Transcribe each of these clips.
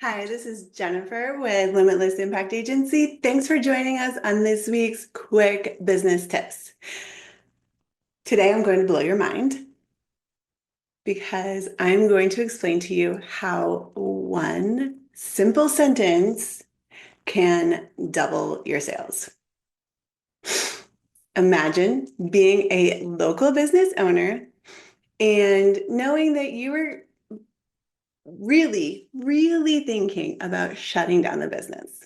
Hi, this is Jennifer with Limitless Impact Agency. Thanks for joining us on this week's quick business tips. Today, I'm going to blow your mind because I'm going to explain to you how one simple sentence can double your sales. Imagine being a local business owner and knowing that you were really thinking about shutting down the business.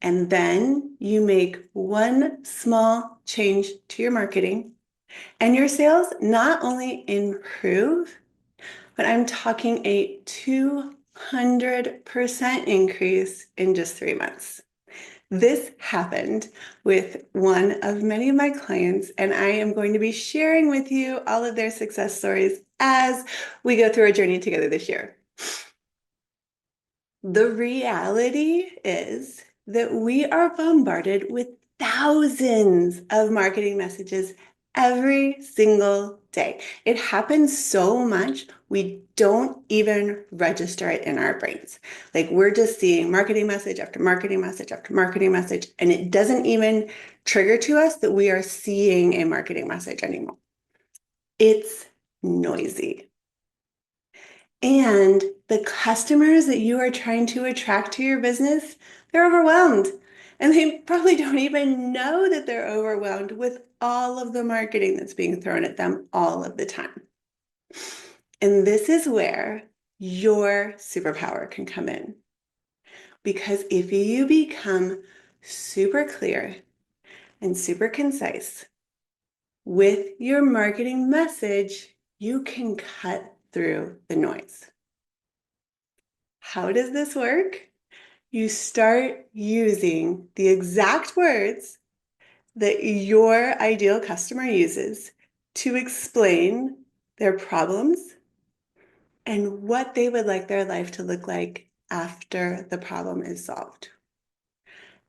And then you make one small change to your marketing, and your sales not only improve, but I'm talking a 200% increase in just 3 months. This happened with one of many of my clients, and I am going to be sharing with you all of their success stories as we go through our journey together this year. The reality is that we are bombarded with thousands of marketing messages every single day. It happens so much, we don't even register it in our brains. Like we're just seeing marketing message after marketing message after marketing message, and it doesn't even trigger to us that we are seeing a marketing message anymore. It's noisy. And the customers that you are trying to attract to your business, they're overwhelmed. And they probably don't even know that they're overwhelmed with all of the marketing that's being thrown at them all of the time. And this is where your superpower can come in. Because if you become super clear and super concise with your marketing message, you can cut through the noise. How does this work? You start using the exact words that your ideal customer uses to explain their problems and what they would like their life to look like after the problem is solved.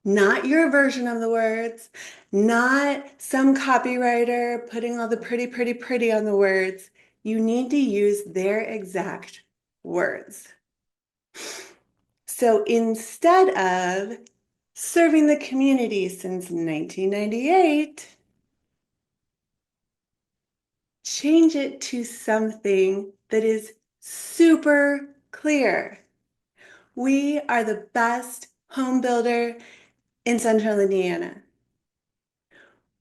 Not your version of the words, not some copywriter putting all the pretty on the words. You need to use their exact words. So instead of serving the community since 1998, change it to something that is super clear. We are the best home builder in Central Indiana.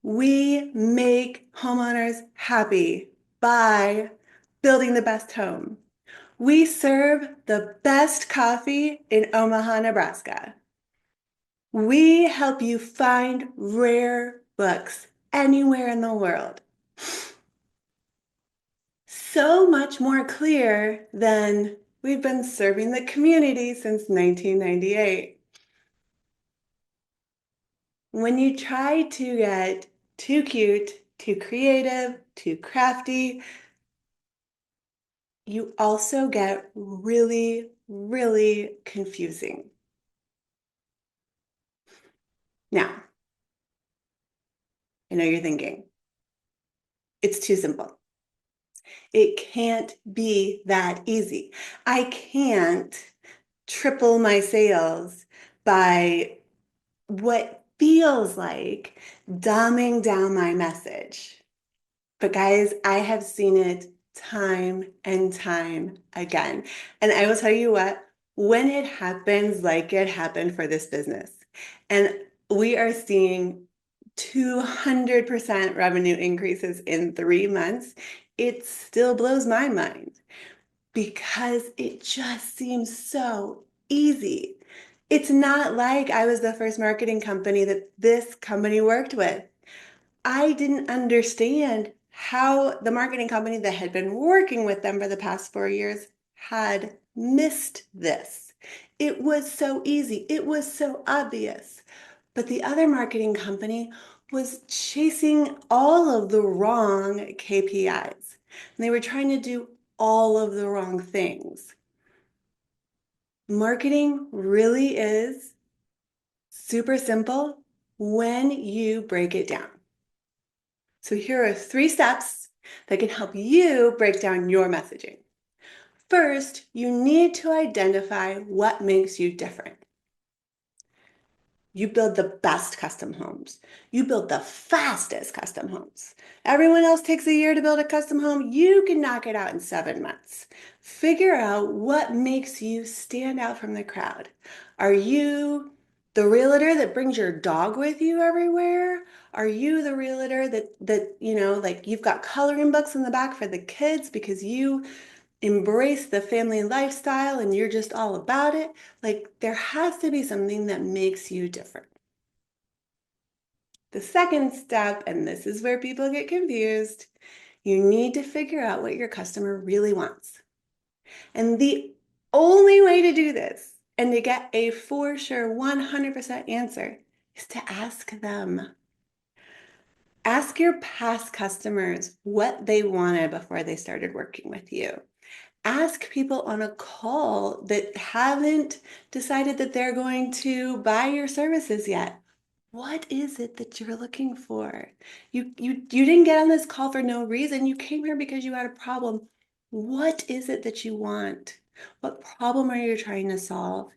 We make homeowners happy by building the best home. We serve the best coffee in Omaha, Nebraska. We help you find rare books anywhere in the world. So much more clear than we've been serving the community since 1998. When you try to get too cute, too creative, too crafty, you also get really confusing. Now, I know you're thinking, it's too simple. It can't be that easy. I can't triple my sales by what feels like dumbing down my message. But guys, I have seen it time and time again. And I will tell you what, when it happens like it happened for this business, and we are seeing 200% revenue increases in 3 months, it still blows my mind because it just seems so easy. It's not like I was the first marketing company that this company worked with. I didn't understand how the marketing company that had been working with them for the past 4 years had missed this. It was so easy. It was so obvious. But the other marketing company was chasing all of the wrong KPIs. And they were trying to do all of the wrong things. Marketing really is super simple when you break it down. So here are 3 steps that can help you break down your messaging. First, you need to identify what makes you different. You build the best custom homes. You build the fastest custom homes. Everyone else takes a year to build a custom home. You can knock it out in 7 months. Figure out what makes you stand out from the crowd. Are you the realtor that brings your dog with you everywhere? Are you the realtor that like you've got coloring books in the back for the kids because you embrace the family lifestyle and you're just all about it? Like there has to be something that makes you different. The second step, and this is where people get confused, you need to figure out what your customer really wants. And the only way to do this and to get a for sure 100% answer is to ask them. Ask your past customers what they wanted before they started working with you. Ask people on a call that haven't decided that they're going to buy your services yet. What is it that you're looking for? You didn't get on this call for no reason. You came here because you had a problem. What is it that you want? What problem are you trying to solve?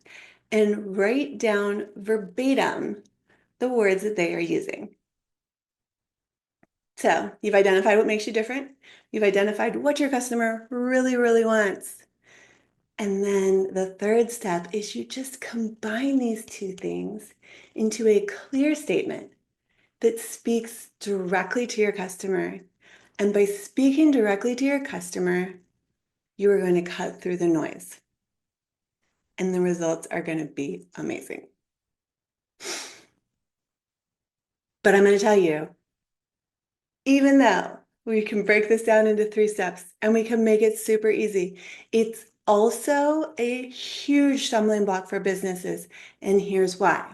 And write down verbatim the words that they are using. So you've identified what makes you different. You've identified what your customer really, really wants. And then the third step is you just combine these two things into a clear statement that speaks directly to your customer. And by speaking directly to your customer, you are going to cut through the noise. And the results are going to be amazing. But I'm going to tell you, even though we can break this down into 3 steps and we can make it super easy, it's also a huge stumbling block for businesses. And here's why.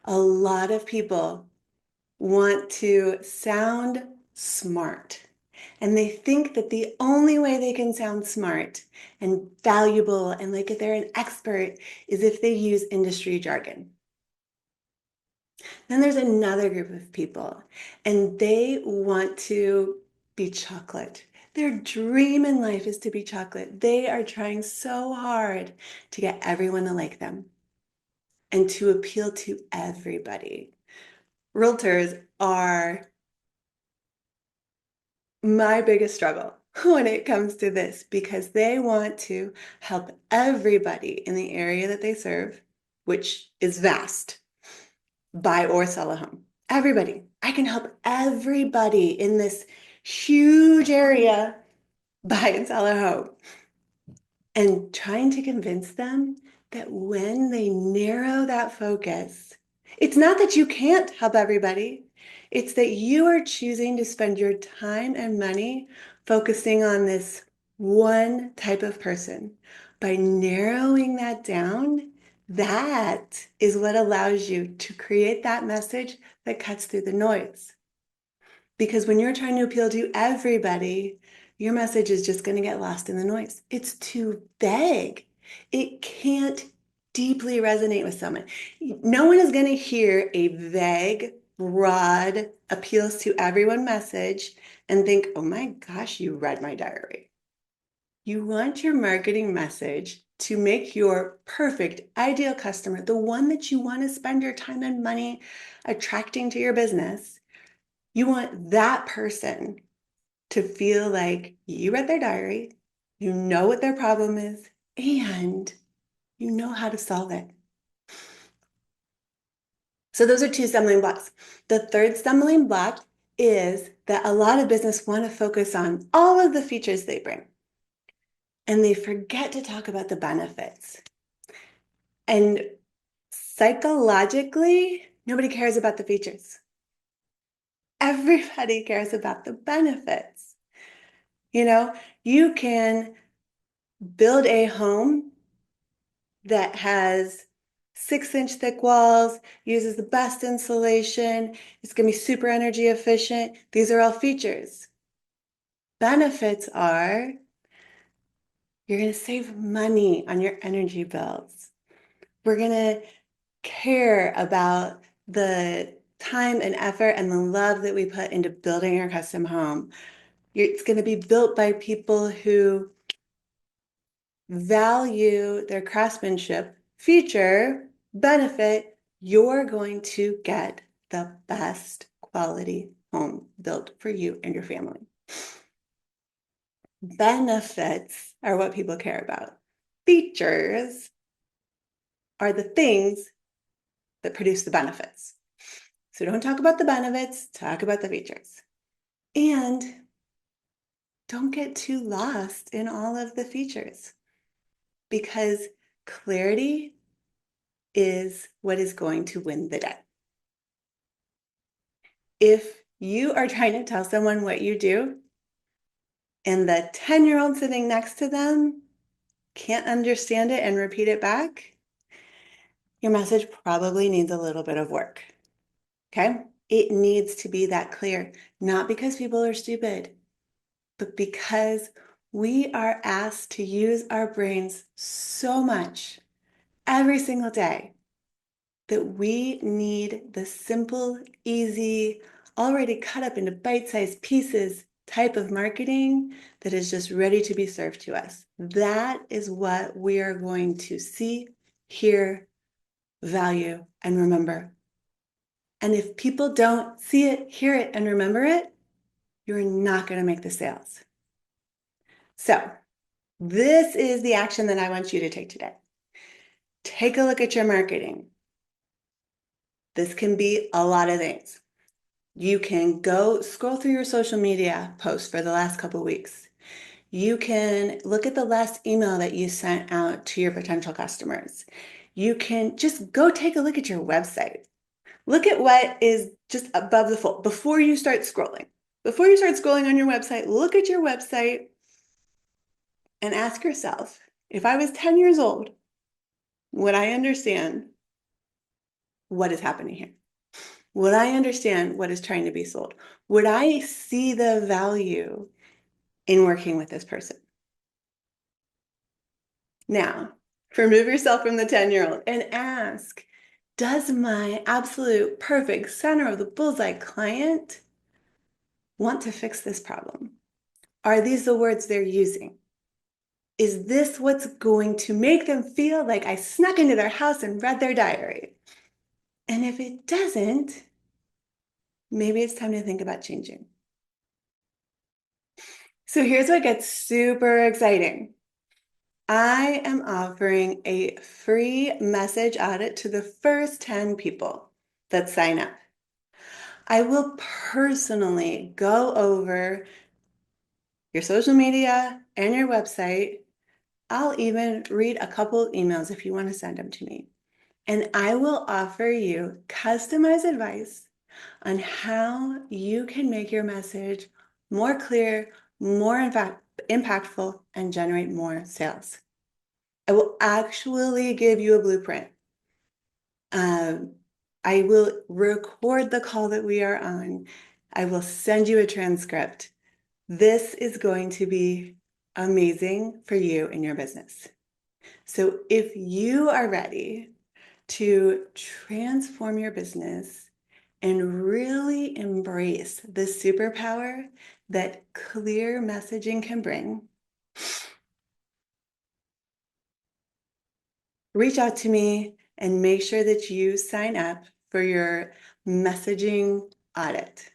A lot of people want to sound smart. And they think that the only way they can sound smart and valuable and like if they're an expert is if they use industry jargon. Then there's another group of people, and they want to be chocolate. Their dream in life is to be chocolate. They are trying so hard to get everyone to like them and to appeal to everybody. Realtors are my biggest struggle when it comes to this because they want to help everybody in the area that they serve, which is vast, buy or sell a home. Everybody. I can help everybody in this huge area buy and sell a home. And trying to convince them that when they narrow that focus, it's not that you can't help everybody. It's that you are choosing to spend your time and money focusing on this one type of person. By narrowing that down, that is what allows you to create that message that cuts through the noise. Because when you're trying to appeal to everybody, your message is just going to get lost in the noise. It's too vague. It can't deeply resonate with someone. No one is going to hear a vague, broad, appeals to everyone message and think, oh my gosh, you read my diary. You want your marketing message to make your perfect, ideal customer, the one that you want to spend your time and money attracting to your business. You want that person to feel like you read their diary, you know what their problem is, and you know how to solve it. So those are 2 stumbling blocks. The third stumbling block is that a lot of business want to focus on all of the features they bring, and they forget to talk about the benefits. And psychologically, nobody cares about the features. Everybody cares about the benefits. You can build a home that has 6-inch thick walls, uses the best insulation, it's going to be super energy efficient. These are all features. Benefits are you're going to save money on your energy bills. We're going to care about the time and effort and the love that we put into building our custom home. It's going to be built by people who value their craftsmanship, feature, benefit, you're going to get the best quality home built for you and your family. Benefits are what people care about. Features are the things that produce the benefits. So don't talk about the benefits, talk about the features. And don't get too lost in all of the features, because clarity is what is going to win the day. If you are trying to tell someone what you do and the 10-year-old sitting next to them can't understand it and repeat it back, your message probably needs a little bit of work. Okay? It needs to be that clear, not because people are stupid, but because we are asked to use our brains so much every single day that we need the simple, easy, already cut up into bite-sized pieces type of marketing that is just ready to be served to us. That is what we are going to see, hear, value, and remember. And if people don't see it, hear it, and remember it, you're not going to make the sales. So this is the action that I want you to take today. Take a look at your marketing. This can be a lot of things. You can go scroll through your social media posts for the last couple of weeks. You can look at the last email that you sent out to your potential customers. You can just go take a look at your website. Look at what is just above the fold before you start scrolling. Before you start scrolling on your website, look at your website and ask yourself, if I was 10 years old, would I understand what is happening here? Would I understand what is trying to be sold? Would I see the value in working with this person? Now, remove yourself from the 10-year-old and ask, does my absolute perfect center of the bullseye client want to fix this problem? Are these the words they're using? Is this what's going to make them feel like I snuck into their house and read their diary? And if it doesn't, maybe it's time to think about changing. So here's what gets super exciting. I am offering a free message audit to the first 10 people that sign up. I will personally go over your social media and your website. I'll even read a couple emails if you want to send them to me. And I will offer you customized advice on how you can make your message more clear, more impactful, and generate more sales. I will actually give you a blueprint. I will record the call that we are on. I will send you a transcript. This is going to be amazing for you and your business. So if you are ready to transform your business and really embrace the superpower that clear messaging can bring, reach out to me and make sure that you sign up for your messaging audit.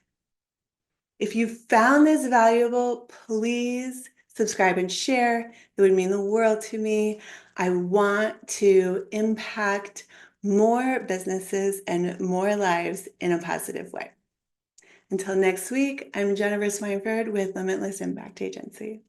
If you found this valuable, please subscribe and share. It would mean the world to me. I want to impact more businesses and more lives in a positive way. Until next week, I'm Jennifer Swineford with Limitless Impact Agency.